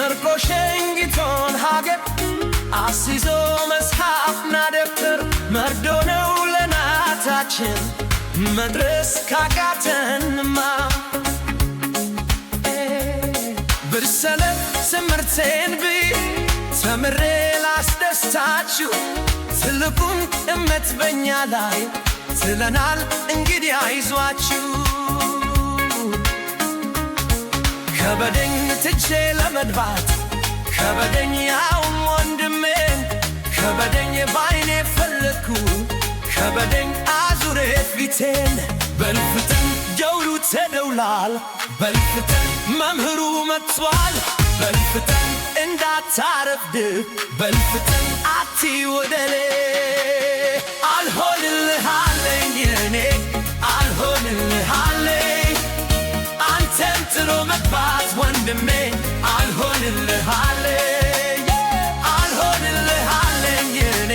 ምርኮ ሸንጊቶን ሀገር አስይዞ መጽሐፍና ደብተር መርዶ ነው ለናታችን መድረስ ካቃተንማ ብርሰለም ትምህርቴን ተምሬ ላስደስታችሁ ትልቁን እምነት በኛ ላይ ትለናል እንግዲህ አይዟችሁ ከበደኝ ትቼ ለመድባት ከበደኝ ያውም ወንድሜን ከበደኝ ባይኔ ፈለግኩ ከበደኝ አዙሬ ፊቴን በልፍተን ጀውሩ ተደውሏል በልፍተን መምህሩ መጥቷል በልፍተን እንዳታረፍድ በልፍተን አትወደሌ አልሆንልህ አለኝ እኔ አልሆንልህ አለኝ አንተን ጥሎ መግባት ወንድሜ አልሆንልህ አለኝ አልሆንልህ አለኝ እኔ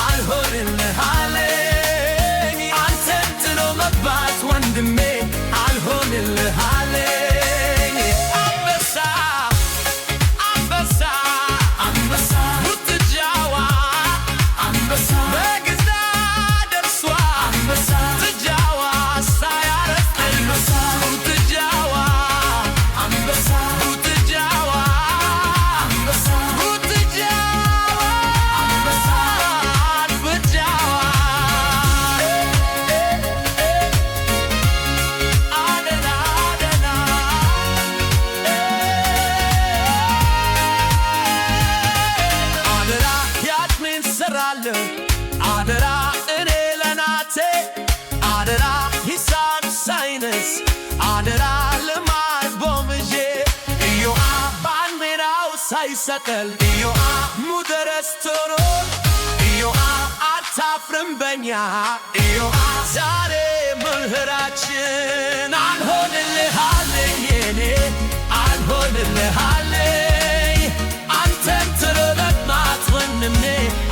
አልሆንልህ አለኝ አንተን ጥሎ መግባት ወንድሜ አልሆንልህ አለኝ አንበሳ አንበሳ አንበሳ ሩትጃዋ አንበሳ በግዛ ደርሷ አንበሳ ትጃዋ ሳያረፍ አንበሳ ሩትጃዋ አንበሳ ሩትጃዋ አንበሳ ሩትጃዋ አንበሳ ሩትጃዋ አደራ አደራ አደራ ያጥሜን ሰራለሁ አደራ እኔ ለናቴ አደራ ሂሳብ ሳይንስ አደራ ልማድ ቦምዤ እዮአ ባንዲራው ሳይሰቀል እዮአ ሙደረስቶኖ እዮአ አታፍርም በኛ እዮአ ዛሬ ምህራችን አልሆንልህ አለኝ እኔ አልሆንልህ አለኝ አንተን ጥሎ መግባት ወንድሜ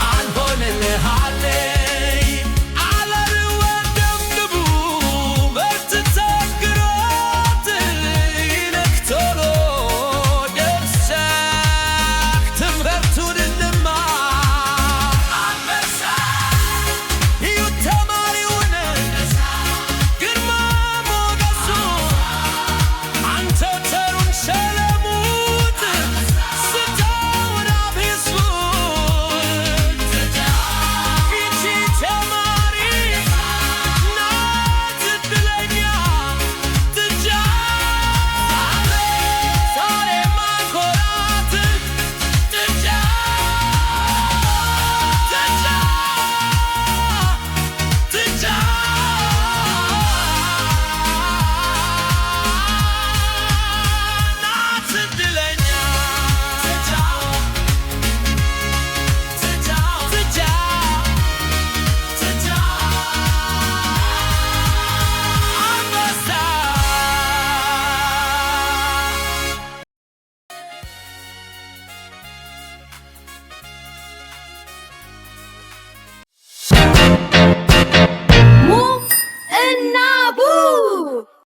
አልሆንልህ አለኝ አለር ወንድምቡ በርትተህ ግሮት ይነክቶሎ ደርሰህ ትምህርቱን እንማር አንበሳ ይዩት ተማሪውን ግርማ ሞገሱ አንተ ተሩን ሸለሙት ስታውን አብሱት ይቺ ተማሪ ናት እድለኛ ትጃ ዛሬ ማኮራት ትጃ ትጃ ትጃ ናት እድለኛ ትጃ ትጃ ትጃ ትጃ አንበሳ ሙ እና ቡ